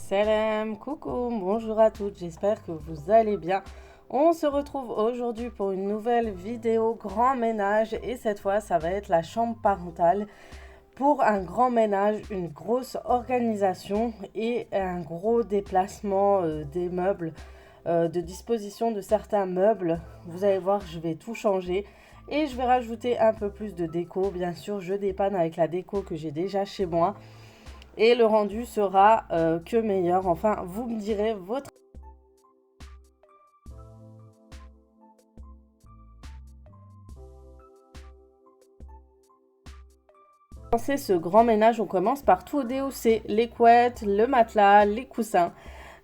Salam, coucou, bonjour à toutes, j'espère que vous allez bien. On se retrouve aujourd'hui pour une nouvelle vidéo grand ménage et cette fois ça va être la chambre parentale. Pour un grand ménage, une grosse organisation et un gros déplacement des meubles, de disposition de certains meubles. Vous allez voir, je vais tout changer et je vais rajouter un peu plus de déco. Bien sûr, je dépanne avec la déco que j'ai déjà chez moi. Et le rendu sera que meilleur. Enfin, vous me direz votre... Pour commencer ce grand ménage, on commence par tout déhausser. Les couettes, le matelas, les coussins.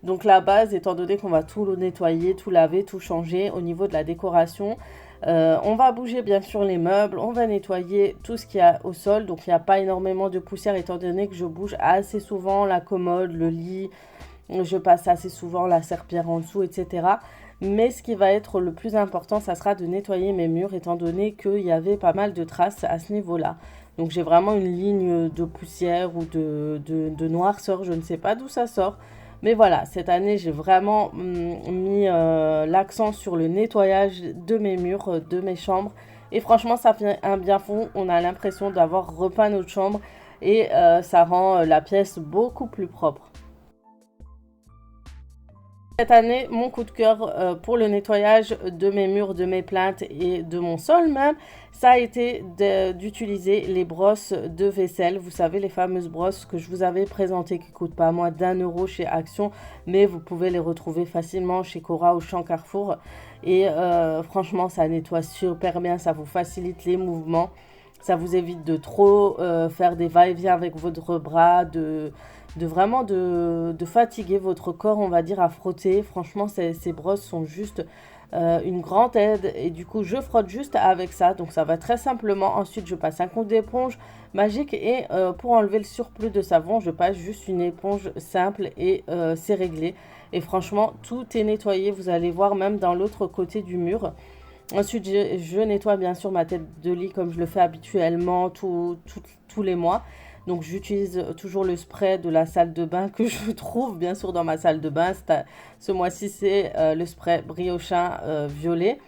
Donc la base, étant donné qu'on va tout nettoyer, tout laver, tout changer au niveau de la décoration, on va bouger bien sûr les meubles, on va nettoyer tout ce qu'il y a au sol. Donc il n'y a pas énormément de poussière étant donné que je bouge assez souvent la commode, le lit, je passe assez souvent la serpillière en dessous, etc. Mais ce qui va être le plus important, ça sera de nettoyer mes murs étant donné qu'il y avait pas mal de traces à ce niveau-là. Donc j'ai vraiment une ligne de poussière ou de noirceur, je ne sais pas d'où ça sort. Mais voilà, cette année, j'ai vraiment mis l'accent sur le nettoyage de mes murs, de mes chambres. Et franchement, ça fait un bien fou. On a l'impression d'avoir repeint notre chambre et ça rend la pièce beaucoup plus propre. Cette année, mon coup de cœur pour le nettoyage de mes murs, de mes plinthes et de mon sol même, ça a été d'utiliser les brosses de vaisselle. Vous savez, les fameuses brosses que je vous avais présentées qui ne coûtent pas moins d'1 € chez Action, mais vous pouvez les retrouver facilement chez Cora ou Champ Carrefour. Et franchement, ça nettoie super bien, ça vous facilite les mouvements. Ça vous évite de trop faire des va-et-vient avec votre bras, de fatiguer votre corps, on va dire, à frotter. Franchement, ces brosses sont juste une grande aide. Et du coup, je frotte juste avec ça. Donc, ça va très simplement. Ensuite, je passe un coup d'éponge magique. Et pour enlever le surplus de savon, je passe juste une éponge simple et c'est réglé. Et franchement, tout est nettoyé. Vous allez voir même dans l'autre côté du mur. Ensuite, je nettoie bien sûr ma tête de lit comme je le fais habituellement tous les mois. Donc, j'utilise toujours le spray de la salle de bain que je trouve bien sûr dans ma salle de bain. Ce mois-ci, c'est le spray Briochin violet.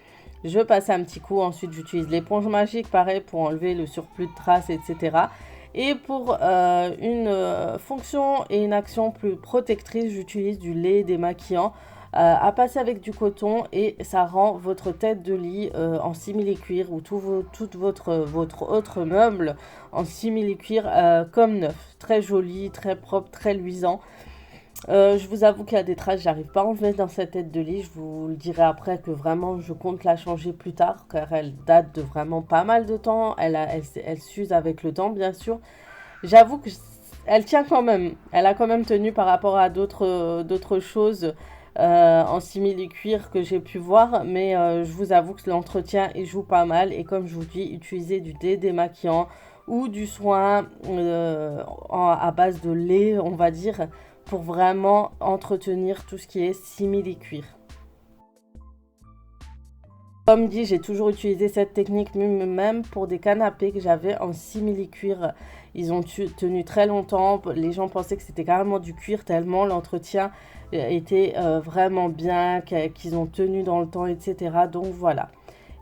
Je passe un petit coup. Ensuite, j'utilise l'éponge magique, pareil, pour enlever le surplus de traces, etc. Et pour une fonction et une action plus protectrice, j'utilise du lait démaquillant à passer avec du coton et ça rend votre tête de lit en simili-cuir ou tout votre autre meuble en simili-cuir comme neuf. Très joli, très propre, très luisant. Je vous avoue qu'il y a des traces, j'arrive pas à enlever dans cette tête de lit. Je vous le dirai après que vraiment je compte la changer plus tard car elle date de vraiment pas mal de temps. Elle s'use avec le temps, bien sûr. J'avoue que elle tient quand même. Elle a quand même tenu par rapport à d'autres choses en simili-cuir que j'ai pu voir. Mais je vous avoue que l'entretien il joue pas mal. Et comme je vous dis, utiliser du démaquillant ou du soin à base de lait, on va dire, pour vraiment entretenir tout ce qui est simili-cuir. Comme dit, j'ai toujours utilisé cette technique même pour des canapés que j'avais en simili-cuir. Ils ont tenu très longtemps. Les gens pensaient que c'était carrément du cuir tellement l'entretien était vraiment bien, qu'ils ont tenu dans le temps, etc. Donc voilà.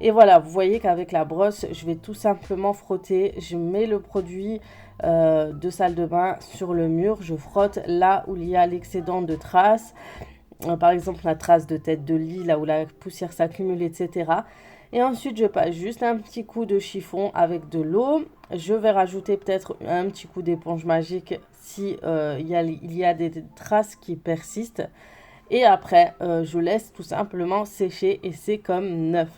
Et voilà, vous voyez qu'avec la brosse, je vais tout simplement frotter. Je mets le produit de salle de bain sur le mur. Je frotte là où il y a l'excédent de traces. Par exemple, la trace de tête de lit, là où la poussière s'accumule, etc. Et ensuite, je passe juste un petit coup de chiffon avec de l'eau. Je vais rajouter peut-être un petit coup d'éponge magique si il y a des traces qui persistent. Et après, je laisse tout simplement sécher et c'est comme neuf.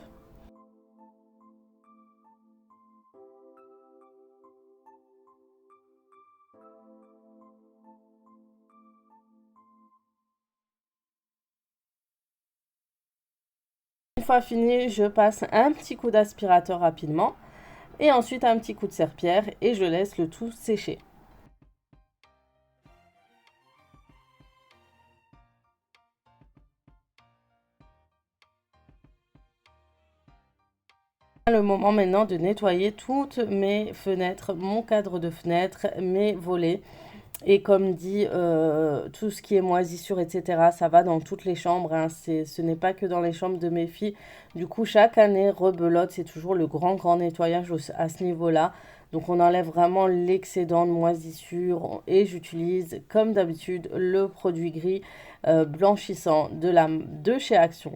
Une fois fini, je passe un petit coup d'aspirateur rapidement et ensuite un petit coup de serpillière et je laisse le tout sécher. Le moment maintenant de nettoyer toutes mes fenêtres, mon cadre de fenêtre, mes volets. Et comme dit, tout ce qui est moisissure, etc., ça va dans toutes les chambres, hein. Ce n'est pas que dans les chambres de mes filles. Du coup, chaque année, rebelote, c'est toujours le grand nettoyage à ce niveau-là. Donc, on enlève vraiment l'excédent de moisissure et j'utilise, comme d'habitude, le produit gris blanchissant de chez Action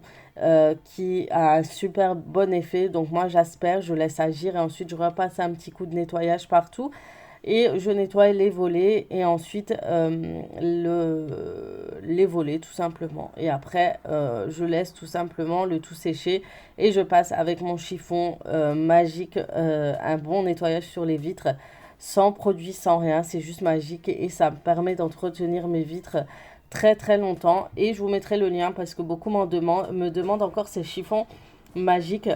qui a un super bon effet. Donc, moi, j'asperge, je laisse agir et ensuite, je repasse un petit coup de nettoyage partout et je nettoie les volets et ensuite les volets tout simplement. Et après, je laisse tout simplement le tout sécher et je passe avec mon chiffon magique un bon nettoyage sur les vitres sans produit, sans rien. C'est juste magique et ça me permet d'entretenir mes vitres très longtemps. Et je vous mettrai le lien parce que beaucoup me demandent encore ces chiffons magiques.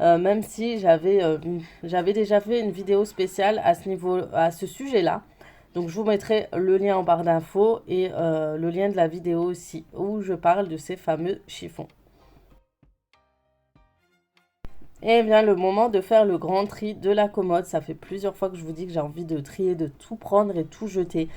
Même si j'avais déjà fait une vidéo spéciale à ce niveau, à ce sujet-là. Donc je vous mettrai le lien en barre d'infos et le lien de la vidéo aussi où je parle de ces fameux chiffons. Et bien le moment de faire le grand tri de la commode. Ça fait plusieurs fois que je vous dis que j'ai envie de trier, de tout prendre et tout jeter.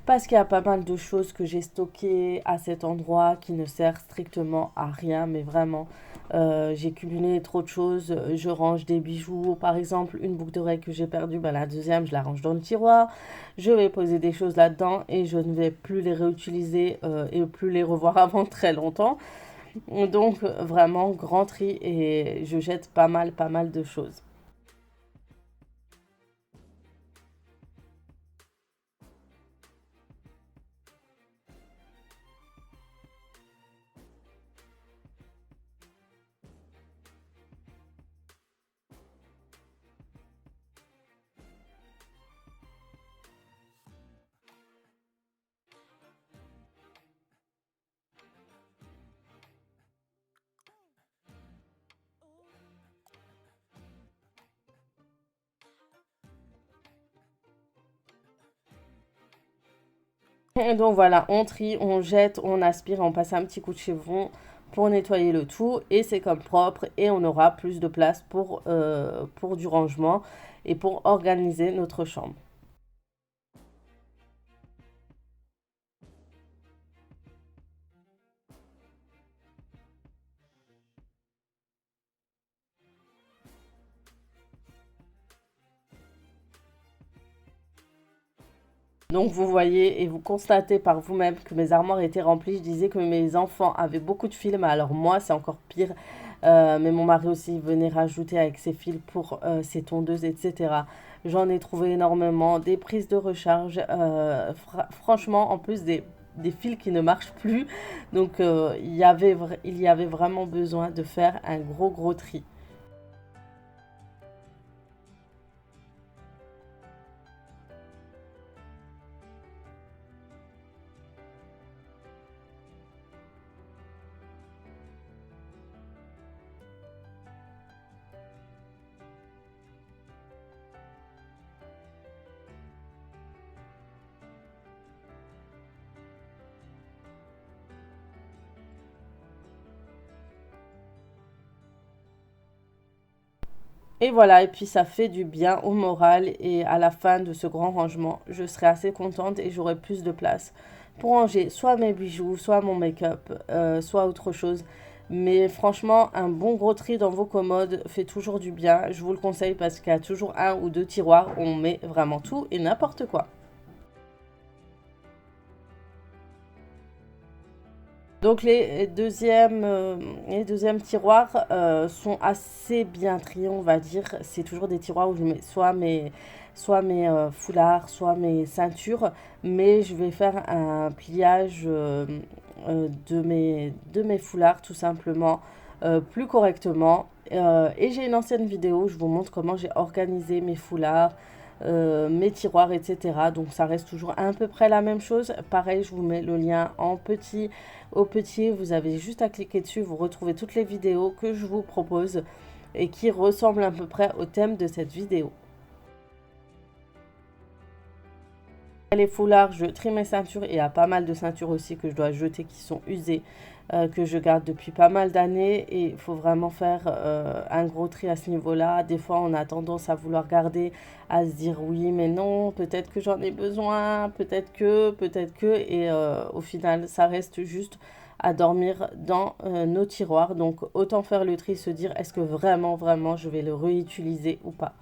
Parce qu'il y a pas mal de choses que j'ai stockées à cet endroit qui ne servent strictement à rien, mais vraiment, j'ai cumulé trop de choses. Je range des bijoux, par exemple, une boucle d'oreille que j'ai perdue, ben, la deuxième, je la range dans le tiroir. Je vais poser des choses là-dedans et je ne vais plus les réutiliser et plus les revoir avant très longtemps. Donc, vraiment, grand tri et je jette pas mal de choses. Et donc voilà, on trie, on jette, on aspire, on passe un petit coup de chevron pour nettoyer le tout et c'est comme propre et on aura plus de place pour du rangement et pour organiser notre chambre. Donc vous voyez et vous constatez par vous-même que mes armoires étaient remplies. Je disais que mes enfants avaient beaucoup de films, alors moi c'est encore pire. Mais mon mari aussi venait rajouter avec ses fils pour ses tondeuses, etc. J'en ai trouvé énormément, des prises de recharge, franchement en plus des fils qui ne marchent plus. Donc il y avait vraiment besoin de faire un gros tri. Et voilà, et puis ça fait du bien au moral et à la fin de ce grand rangement, je serai assez contente et j'aurai plus de place pour ranger soit mes bijoux, soit mon make-up, soit autre chose. Mais franchement, un bon gros tri dans vos commodes fait toujours du bien. Je vous le conseille parce qu'il y a toujours un ou deux tiroirs où on met vraiment tout et n'importe quoi. Donc les deuxièmes tiroirs sont assez bien triés, on va dire. C'est toujours des tiroirs où je mets soit mes foulards, soit mes ceintures. Mais je vais faire un pliage de mes foulards tout simplement plus correctement. Et j'ai une ancienne vidéo où je vous montre comment j'ai organisé mes foulards, mes tiroirs, etc. Donc ça reste toujours à peu près la même chose. Pareil, je vous mets le lien en petit au petit. Vous avez juste à cliquer dessus, vous retrouvez toutes les vidéos que je vous propose et qui ressemblent à peu près au thème de cette vidéo. Les foulards, je trie mes ceintures et il y a pas mal de ceintures aussi que je dois jeter qui sont usées, que je garde depuis pas mal d'années et il faut vraiment faire un gros tri à ce niveau-là. Des fois, on a tendance à vouloir garder, à se dire oui, mais non, peut-être que j'en ai besoin, peut-être que, et au final, ça reste juste à dormir dans nos tiroirs. Donc, autant faire le tri, se dire est-ce que vraiment, vraiment, je vais le réutiliser ou pas.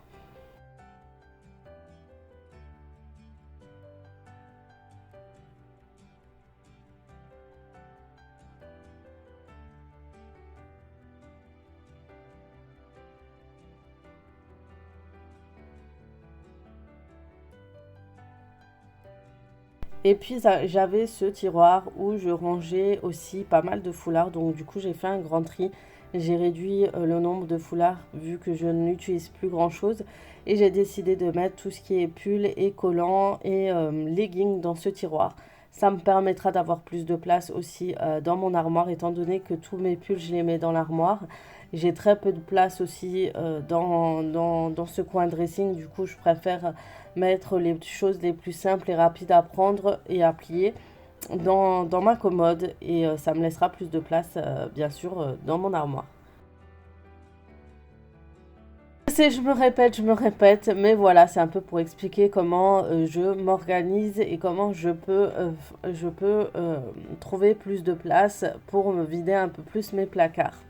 Et puis j'avais ce tiroir où je rangeais aussi pas mal de foulards. Donc du coup j'ai fait un grand tri. J'ai réduit le nombre de foulards vu que je n'utilise plus grand chose. Et j'ai décidé de mettre tout ce qui est pull et collants et leggings dans ce tiroir. Ça me permettra d'avoir plus de place aussi dans mon armoire étant donné que tous mes pulls je les mets dans l'armoire. J'ai très peu de place aussi dans ce coin dressing. Du coup je préfère mettre les choses les plus simples et rapides à prendre et à plier dans ma commode et ça me laissera plus de place bien sûr dans mon armoire. Je me répète, mais voilà, c'est un peu pour expliquer comment je m'organise et comment je peux trouver plus de place pour me vider un peu plus mes placards.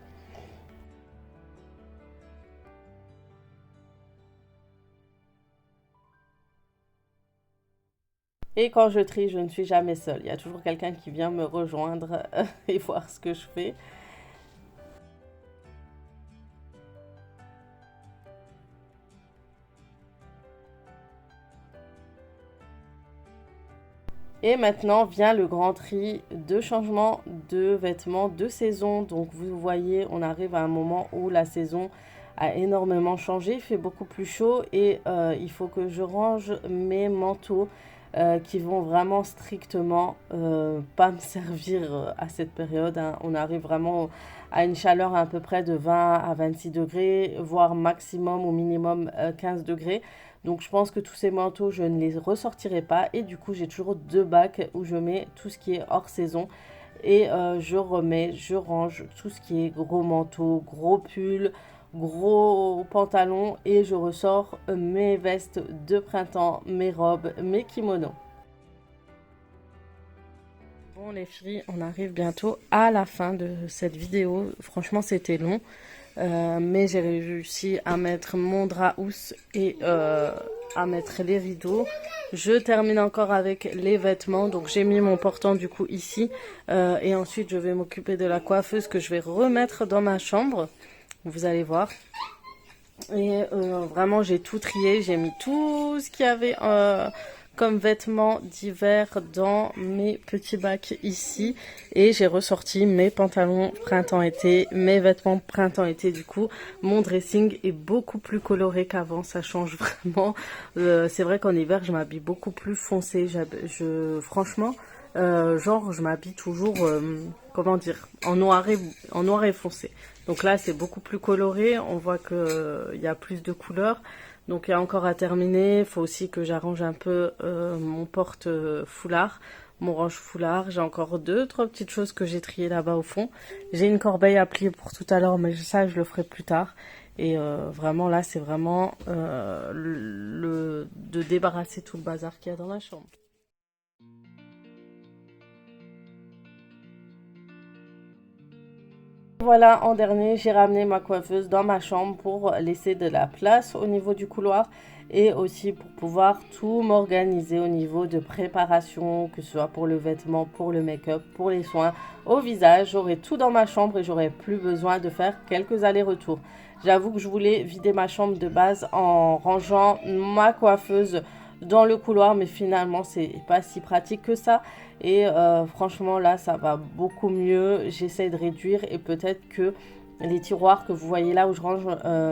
Et quand je trie, je ne suis jamais seule. Il y a toujours quelqu'un qui vient me rejoindre et voir ce que je fais. Et maintenant vient le grand tri de changement de vêtements de saison. Donc vous voyez, on arrive à un moment où la saison a énormément changé, il fait beaucoup plus chaud et il faut que je range mes manteaux qui vont vraiment strictement pas me servir à cette période, hein. On arrive vraiment à une chaleur à peu près de 20 à 26 degrés, voire maximum ou minimum 15 degrés. Donc je pense que tous ces manteaux, je ne les ressortirai pas. Et du coup, j'ai toujours deux bacs où je mets tout ce qui est hors saison. Et je range tout ce qui est gros manteaux, gros pulls, gros pantalons. Et je ressors mes vestes de printemps, mes robes, mes kimonos. Bon les filles, on arrive bientôt à la fin de cette vidéo. Franchement, c'était long. Mais j'ai réussi à mettre mon drap housse et à mettre les rideaux. Je termine encore avec les vêtements. Donc j'ai mis mon portant du coup ici. Et ensuite je vais m'occuper de la coiffeuse que je vais remettre dans ma chambre. Vous allez voir. Et vraiment j'ai tout trié. J'ai mis tout ce qu'il y avait comme vêtements d'hiver dans mes petits bacs ici et j'ai ressorti mes pantalons printemps-été, mes vêtements printemps-été. Du coup mon dressing est beaucoup plus coloré qu'avant, ça change vraiment. C'est vrai qu'en hiver je m'habille beaucoup plus foncé, franchement genre je m'habille toujours comment dire en noir et foncé. Donc là c'est beaucoup plus coloré, on voit que il y a plus de couleurs. Donc il y a encore à terminer, il faut aussi que j'arrange un peu mon porte-foulard, mon range-foulard. J'ai encore deux, trois petites choses que j'ai triées là-bas au fond. J'ai une corbeille à plier pour tout à l'heure, mais ça je le ferai plus tard. Et vraiment là c'est vraiment de débarrasser tout le bazar qu'il y a dans la chambre. Voilà, en dernier, j'ai ramené ma coiffeuse dans ma chambre pour laisser de la place au niveau du couloir et aussi pour pouvoir tout m'organiser au niveau de préparation, que ce soit pour le vêtement, pour le make-up, pour les soins au visage. J'aurai tout dans ma chambre et j'aurai plus besoin de faire quelques allers-retours. J'avoue que je voulais vider ma chambre de base en rangeant ma coiffeuse dans le couloir, mais finalement c'est pas si pratique que ça. Et franchement là ça va beaucoup mieux. J'essaie de réduire et peut-être que les tiroirs que vous voyez là où je range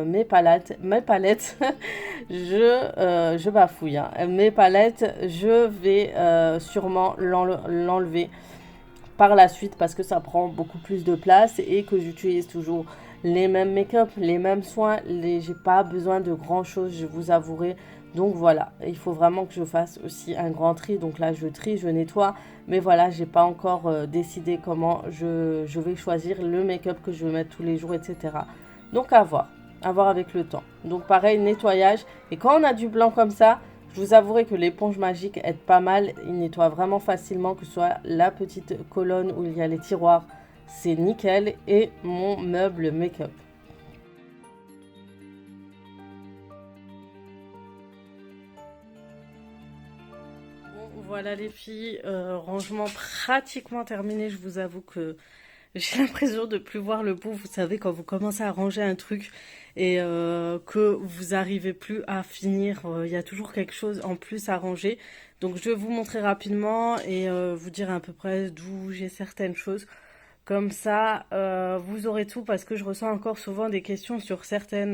mes palettes je bafouille, hein. Mes palettes, je vais sûrement l'enlever par la suite parce que ça prend beaucoup plus de place et que j'utilise toujours les mêmes make-up, les mêmes soins. J'ai pas besoin de grand chose, je vous avouerai. Donc voilà, il faut vraiment que je fasse aussi un grand tri. Donc là, je trie, je nettoie. Mais voilà, j'ai pas encore décidé comment je vais choisir le make-up que je vais mettre tous les jours, etc. Donc à voir avec le temps. Donc pareil, nettoyage. Et quand on a du blanc comme ça, je vous avouerai que l'éponge magique aide pas mal. Il nettoie vraiment facilement, que ce soit la petite colonne où il y a les tiroirs. C'est nickel. Et mon meuble make-up. Voilà les filles, rangement pratiquement terminé. Je vous avoue que j'ai l'impression de plus voir le bout. Vous savez, quand vous commencez à ranger un truc et que vous arrivez plus à finir, il y a toujours quelque chose en plus à ranger. Donc je vais vous montrer rapidement et vous dire à peu près d'où j'ai certaines choses. Comme ça, vous aurez tout parce que je reçois encore souvent des questions sur certains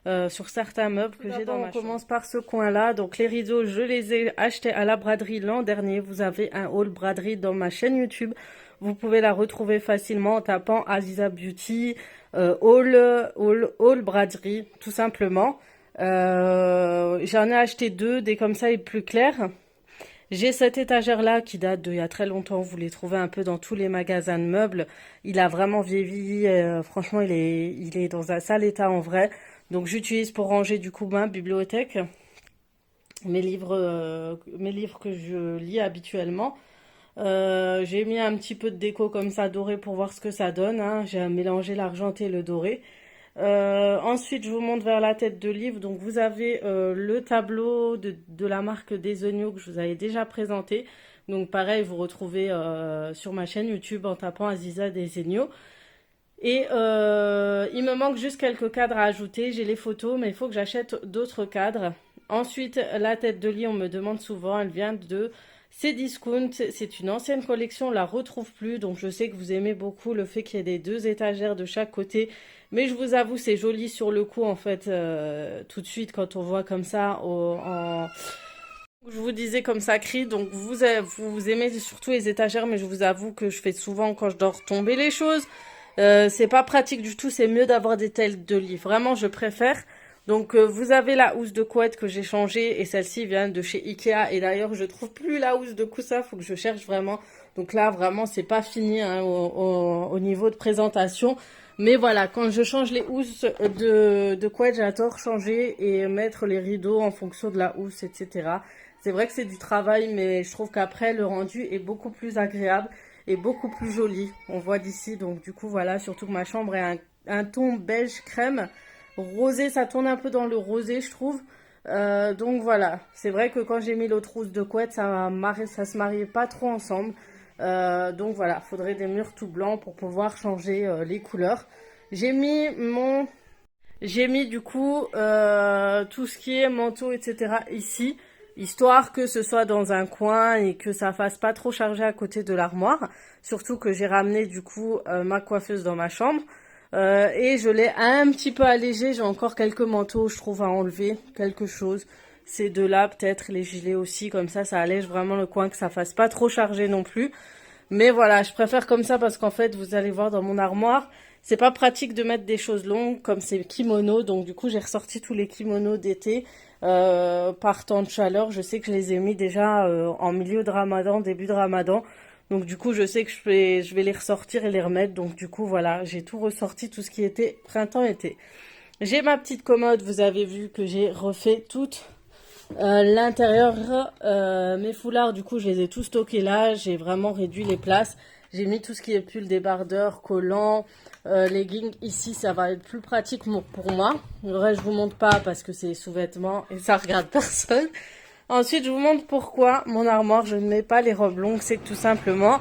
meubles que j'ai dans ma chambre. On commence par ce coin-là. Donc les rideaux, je les ai achetés à la braderie l'an dernier. Vous avez un haul braderie dans ma chaîne YouTube. Vous pouvez la retrouver facilement en tapant Aziza Beauty, haul braderie, tout simplement. J'en ai acheté deux, des comme ça et plus clairs. J'ai cette étagère-là qui date d'il y a très longtemps. Vous les trouvez un peu dans tous les magasins de meubles. Il a vraiment vieilli. Franchement, il est dans un sale état en vrai. Donc, j'utilise pour ranger du coup ma bibliothèque. Mes livres que je lis habituellement. J'ai mis un petit peu de déco comme ça doré pour voir ce que ça donne. Hein. J'ai mélangé l'argenté et le doré. Ensuite, je vous montre vers la tête de livre. Donc, vous avez le tableau de la marque Desenio que je vous avais déjà présenté. Donc, pareil, vous retrouvez sur ma chaîne YouTube en tapant Aziza Desenio. Et il me manque juste quelques cadres à ajouter. J'ai les photos, mais il faut que j'achète d'autres cadres. Ensuite, la tête de lit, on me demande souvent. Elle vient de Cdiscount. C'est une ancienne collection, on la retrouve plus. Donc, je sais que vous aimez beaucoup le fait qu'il y ait des deux étagères de chaque côté. Mais je vous avoue, c'est joli sur le coup, en fait, tout de suite, quand on voit comme ça, je vous disais comme ça crie, donc vous aimez surtout les étagères, mais je vous avoue que je fais souvent quand je dors tomber les choses. C'est pas pratique du tout, c'est mieux d'avoir des têtes de lit. Vraiment, je préfère. Donc, vous avez la housse de couette que j'ai changée, et celle-ci vient de chez Ikea. Et d'ailleurs, je trouve plus la housse de coussin, faut que je cherche vraiment. Donc là, vraiment, c'est pas fini hein, au niveau de présentation. Mais voilà, quand je change les housses de couette, j'adore changer et mettre les rideaux en fonction de la housse, etc. C'est vrai que c'est du travail, mais je trouve qu'après, le rendu est beaucoup plus agréable et beaucoup plus joli. On voit d'ici, donc du coup, voilà, surtout que ma chambre est un ton beige crème. Rosé, ça tourne un peu dans le rosé, je trouve. Donc voilà, c'est vrai que quand j'ai mis l'autre housse de couette, ça se mariait pas trop ensemble. Donc voilà, faudrait des murs tout blancs pour pouvoir changer les couleurs. J'ai mis du coup tout ce qui est manteau, etc. ici, histoire que ce soit dans un coin et que ça fasse pas trop chargé à côté de l'armoire. Surtout que j'ai ramené du coup ma coiffeuse dans ma chambre. Et je l'ai un petit peu allégé. J'ai encore quelques manteaux, je trouve, à enlever. Quelque chose. Ces deux-là, peut-être, les gilets aussi. Comme ça allège vraiment le coin, que ça fasse pas trop chargé non plus. Mais voilà, je préfère comme ça parce qu'en fait, vous allez voir dans mon armoire, c'est pas pratique de mettre des choses longues comme ces kimonos. Donc du coup, j'ai ressorti tous les kimonos d'été par temps de chaleur. Je sais que je les ai mis déjà en milieu de Ramadan, début de Ramadan. Donc du coup, je sais que je vais les ressortir et les remettre. Donc du coup, voilà, j'ai tout ressorti, tout ce qui était printemps-été. J'ai ma petite commode, vous avez vu que j'ai refait toute l'intérieur. Mes foulards, du coup, je les ai tous stockés là. J'ai vraiment réduit les places. J'ai mis tout ce qui est pull, débardeur, collant, leggings. Ici, ça va être plus pratique pour moi. Le reste, je vous montre pas parce que c'est sous-vêtements et ça regarde personne. Ensuite, je vous montre pourquoi mon armoire, je ne mets pas les robes longues. C'est que tout simplement,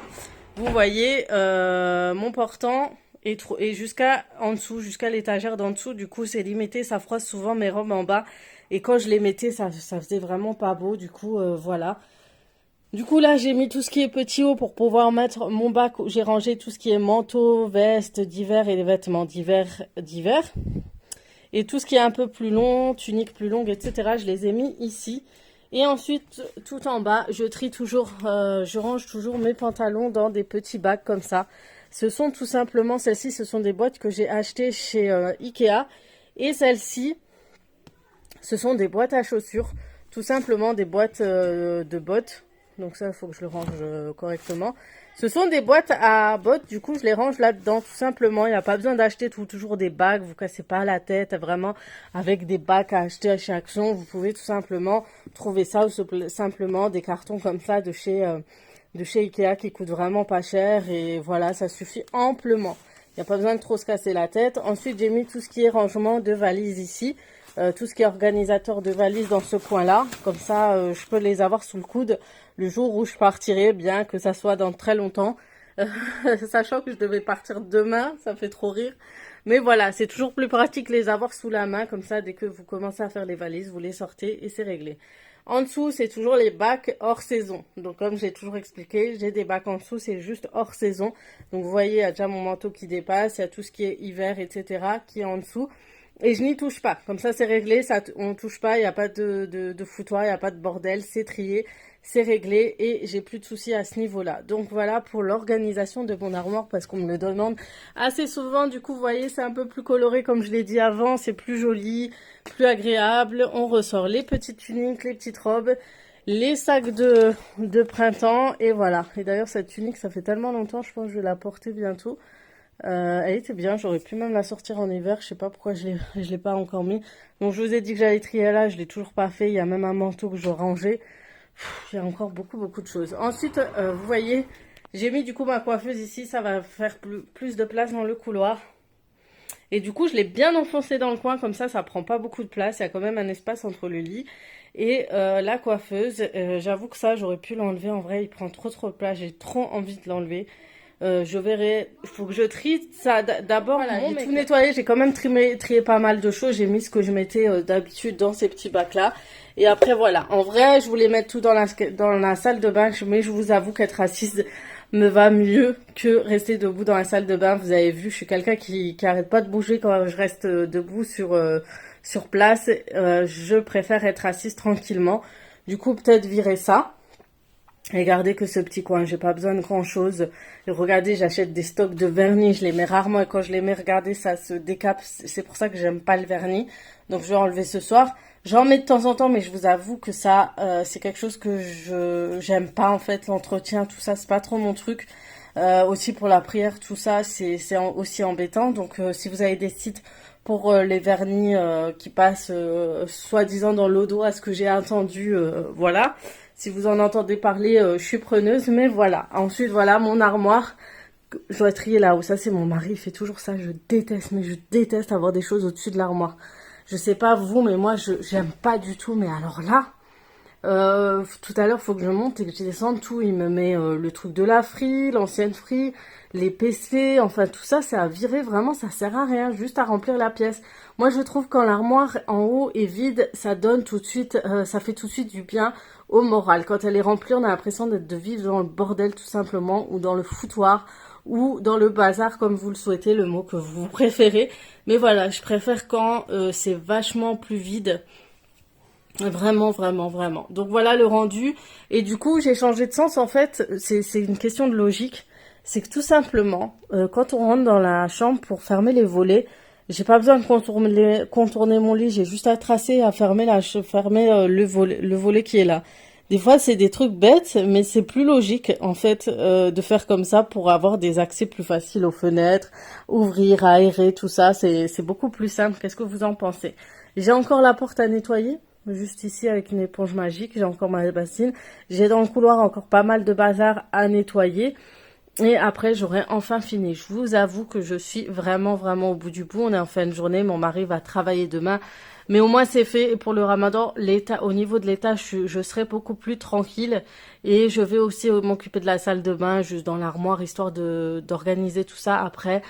vous voyez, mon portant est jusqu'à en dessous, jusqu'à l'étagère d'en dessous. Du coup, c'est limité, ça froisse souvent mes robes en bas. Et quand je les mettais, ça faisait vraiment pas beau. Du coup, voilà. Du coup, là, j'ai mis tout ce qui est petit haut pour pouvoir mettre mon bac où j'ai rangé tout ce qui est manteau, veste d'hiver et les vêtements d'hiver. Et tout ce qui est un peu plus long, tunique plus longue, etc., je les ai mis ici. Et ensuite, tout en bas, je range toujours mes pantalons dans des petits bacs comme ça. Ce sont tout simplement, celles-ci, ce sont des boîtes que j'ai achetées chez Ikea. Et celles-ci, Ce sont des boîtes à chaussures, tout simplement des boîtes de bottes. Donc ça, il faut que je le range correctement. Ce sont des boîtes à bottes, du coup je les range là-dedans tout simplement. Il n'y a pas besoin d'acheter toujours des bacs, vous cassez pas la tête vraiment avec des bacs à acheter à chaque son. Vous pouvez tout simplement trouver ça ou simplement des cartons comme ça de chez Ikea qui coûtent vraiment pas cher. Et voilà, ça suffit amplement. Il n'y a pas besoin de trop se casser la tête. Ensuite, j'ai mis tout ce qui est rangement de valises ici. Tout ce qui est organisateur de valises dans ce coin-là. Comme ça, je peux les avoir sous le coude le jour où je partirai, bien que ça soit dans très longtemps. Sachant que je devais partir demain, ça fait trop rire. Mais voilà, c'est toujours plus pratique les avoir sous la main. Comme ça, dès que vous commencez à faire les valises, vous les sortez et c'est réglé. En dessous, c'est toujours les bacs hors saison. Donc, comme j'ai toujours expliqué, j'ai des bacs en dessous, c'est juste hors saison. Donc, vous voyez, il y a déjà mon manteau qui dépasse, il y a tout ce qui est hiver, etc. qui est en dessous. Et je n'y touche pas. Comme ça, c'est réglé. Ça, on ne touche pas. Il n'y a pas de foutoir. Il n'y a pas de bordel. C'est trié. C'est réglé. Et j'ai plus de soucis à ce niveau-là. Donc, voilà pour l'organisation de mon armoire parce qu'on me le demande assez souvent. Du coup, vous voyez, c'est un peu plus coloré comme je l'ai dit avant. C'est plus joli, plus agréable. On ressort les petites tuniques, les petites robes, les sacs de printemps. Et voilà. Et d'ailleurs, cette tunique, ça fait tellement longtemps. Je pense que je vais la porter bientôt. Elle était bien, j'aurais pu même la sortir en hiver, je sais pas pourquoi je l'ai pas encore mis. Donc je vous ai dit que j'allais trier là, je l'ai toujours pas fait, il y a même un manteau que je dois ranger. Il y a encore beaucoup de choses. Ensuite, vous voyez, j'ai mis du coup ma coiffeuse ici, ça va faire plus de place dans le couloir. Et du coup, je l'ai bien enfoncé dans le coin, comme ça prend pas beaucoup de place, il y a quand même un espace entre le lit et la coiffeuse. J'avoue que ça, j'aurais pu l'enlever, en vrai, il prend trop de place, j'ai trop envie de l'enlever. Je verrai, il faut que je trie ça d'abord. Voilà, j'ai tout nettoyé, j'ai quand même trié pas mal de choses. J'ai mis ce que je mettais d'habitude dans ces petits bacs-là. Et après, voilà. En vrai, je voulais mettre tout dans la salle de bain, mais je vous avoue qu'être assise me va mieux que rester debout dans la salle de bain. Vous avez vu, je suis quelqu'un qui arrête pas de bouger quand je reste debout sur place. Je préfère être assise tranquillement. Du coup, peut-être virer ça. Et gardez que ce petit coin, j'ai pas besoin de grand chose. Et regardez, j'achète des stocks de vernis, je les mets rarement et quand je les mets, regardez, ça se décape. C'est pour ça que j'aime pas le vernis. Donc je vais enlever ce soir. J'en mets de temps en temps, mais je vous avoue que ça, c'est quelque chose que j'aime pas en fait. L'entretien, tout ça, c'est pas trop mon truc. Aussi pour la prière, tout ça, c'est aussi embêtant. Donc si vous avez des sites pour les vernis qui passent soi-disant dans l'eau d'eau, à ce que j'ai entendu, voilà. Si vous en entendez parler, je suis preneuse, mais voilà. Ensuite, voilà, mon armoire, je dois trier là-haut. Ça, c'est mon mari, il fait toujours ça. Je déteste avoir des choses au-dessus de l'armoire. Je sais pas vous, mais moi, j'aime pas du tout. Mais alors là, tout à l'heure, il faut que je monte et que je descende tout. Il me met le truc de la free, l'ancienne free, les PC, enfin tout ça, c'est à virer vraiment, ça sert à rien, juste à remplir la pièce. Moi, je trouve quand l'armoire en haut est vide, ça donne tout de suite, ça fait tout de suite du bien au moral. Quand elle est remplie, on a l'impression de vivre dans le bordel tout simplement, ou dans le foutoir, ou dans le bazar comme vous le souhaitez, le mot que vous préférez. Mais voilà, je préfère quand c'est vachement plus vide. Vraiment. Donc voilà le rendu. Et du coup, j'ai changé de sens. En fait, c'est une question de logique. C'est que tout simplement, quand on rentre dans la chambre pour fermer les volets, j'ai pas besoin de contourner mon lit. J'ai juste à tracer, à fermer le volet qui est là. Des fois, c'est des trucs bêtes, mais c'est plus logique, en fait, de faire comme ça pour avoir des accès plus faciles aux fenêtres, ouvrir, aérer, tout ça. C'est beaucoup plus simple. Qu'est-ce que vous en pensez? J'ai encore la porte à nettoyer. Juste ici avec une éponge magique, j'ai encore ma bassine. J'ai dans le couloir encore pas mal de bazar à nettoyer. Et après, j'aurai enfin fini. Je vous avoue que je suis vraiment au bout du bout. On est en fin de journée, mon mari va travailler demain. Mais au moins, c'est fait. Et pour le ramadan, au niveau de l'état, je serai beaucoup plus tranquille. Et je vais aussi m'occuper de la salle de bain, juste dans l'armoire, histoire d'organiser tout ça après.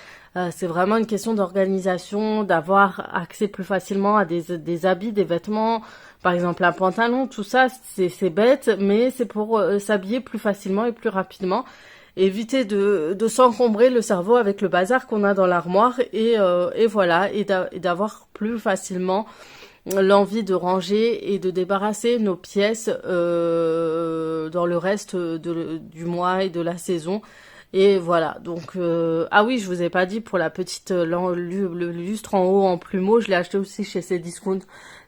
C'est vraiment une question d'organisation, d'avoir accès plus facilement à des habits, des vêtements, par exemple un pantalon, tout ça, c'est bête, mais c'est pour s'habiller plus facilement et plus rapidement. Éviter de s'encombrer le cerveau avec le bazar qu'on a dans l'armoire et voilà, et d'avoir plus facilement l'envie de ranger et de débarrasser nos pièces dans le reste du mois et de la saison. Et voilà, donc ah oui, je vous ai pas dit pour la petite le lustre en haut en plumeau, je l'ai acheté aussi chez Cdiscount.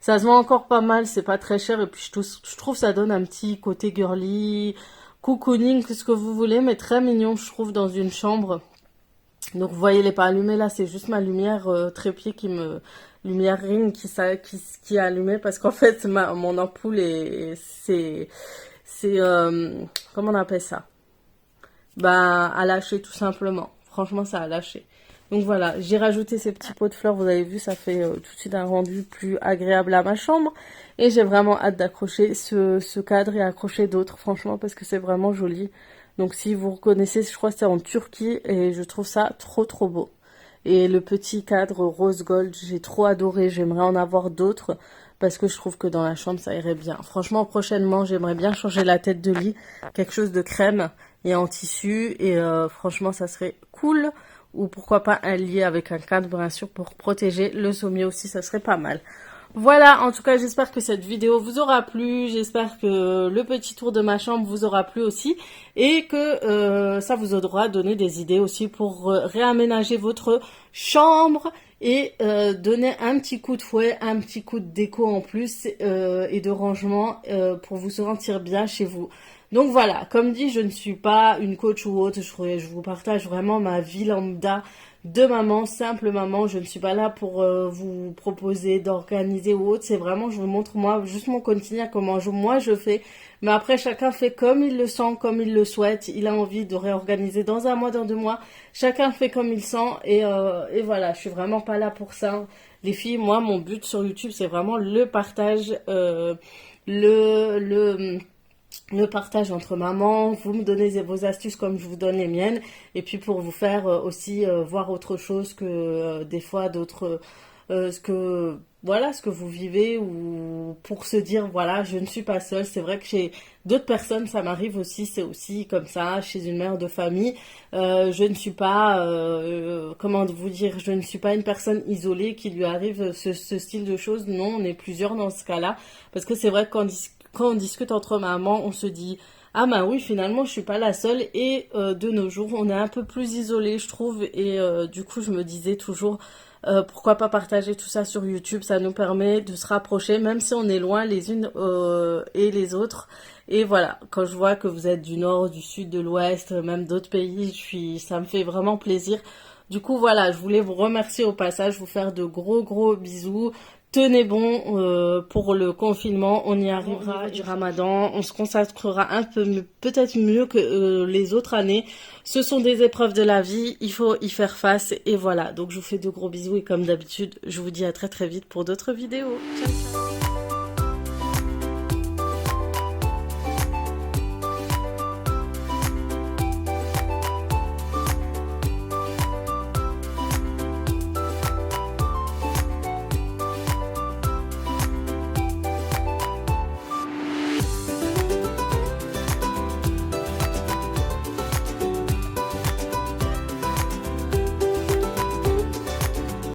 Ça se vend encore pas mal, c'est pas très cher et puis je trouve ça donne un petit côté girly, cocooning, ce que vous voulez, mais très mignon je trouve dans une chambre. Donc vous voyez, il est pas allumé là, c'est juste ma lumière trépied lumière ring qui est allumée parce qu'en fait mon ampoule c'est comment on appelle ça? Bah, à lâcher tout simplement. Franchement, ça a lâché. Donc voilà, j'ai rajouté ces petits pots de fleurs. Vous avez vu, ça fait tout de suite un rendu plus agréable à ma chambre. Et j'ai vraiment hâte d'accrocher ce cadre et accrocher d'autres, franchement, parce que c'est vraiment joli. Donc si vous reconnaissez, je crois que c'est en Turquie et je trouve ça trop trop beau. Et le petit cadre rose gold, j'ai trop adoré. J'aimerais en avoir d'autres parce que je trouve que dans la chambre, ça irait bien. Franchement, prochainement, j'aimerais bien changer la tête de lit. Quelque chose de crème et en tissu. Et franchement, ça serait cool. Ou pourquoi pas un lit avec un cadre, bien sûr, pour protéger le sommier aussi. Ça serait pas mal. Voilà, en tout cas, j'espère que cette vidéo vous aura plu. J'espère que le petit tour de ma chambre vous aura plu aussi. Et que ça vous aura donné des idées aussi pour réaménager votre chambre et donner un petit coup de fouet, un petit coup de déco en plus et de rangement pour vous sentir bien chez vous. Donc voilà, comme dit, je ne suis pas une coach ou autre, je vous partage vraiment ma vie lambda de maman, simple maman. Je ne suis pas là pour vous proposer d'organiser ou autre, c'est vraiment, je vous montre moi, juste mon quotidien, comment moi je fais. Mais après, chacun fait comme il le sent, comme il le souhaite. Il a envie de réorganiser dans un mois, dans 2 mois. Chacun fait comme il sent et voilà, je suis vraiment pas là pour ça. Les filles, moi, mon but sur YouTube, c'est vraiment le partage, le partage entre mamans, vous me donnez vos astuces comme je vous donne les miennes, et puis pour vous faire aussi voir autre chose que des fois d'autres, ce que vous vivez, ou pour se dire voilà, je ne suis pas seule. C'est vrai que chez d'autres personnes ça m'arrive aussi, c'est aussi comme ça chez une mère de famille. Je ne suis pas comment vous dire, je ne suis pas une personne isolée qui lui arrive ce style de choses. Non, on est plusieurs dans ce cas-là, parce que c'est vrai que quand on discute entre mamans, on se dit ah bah oui, finalement je suis pas la seule. Et de nos jours on est un peu plus isolé, je trouve. Et du coup je me disais toujours pourquoi pas partager tout ça sur YouTube. Ça nous permet de se rapprocher même si on est loin les unes et les autres. Et voilà, quand je vois que vous êtes du nord, du sud, de l'ouest, même d'autres pays, ça me fait vraiment plaisir. Du coup voilà, je voulais vous remercier au passage, vous faire de gros bisous. Tenez bon pour le confinement, on y arrivera du Ramadan, on se consacrera un peu peut-être mieux que les autres années. Ce sont des épreuves de la vie, il faut y faire face et voilà. Donc je vous fais de gros bisous et comme d'habitude, je vous dis à très vite pour d'autres vidéos. Ciao ciao.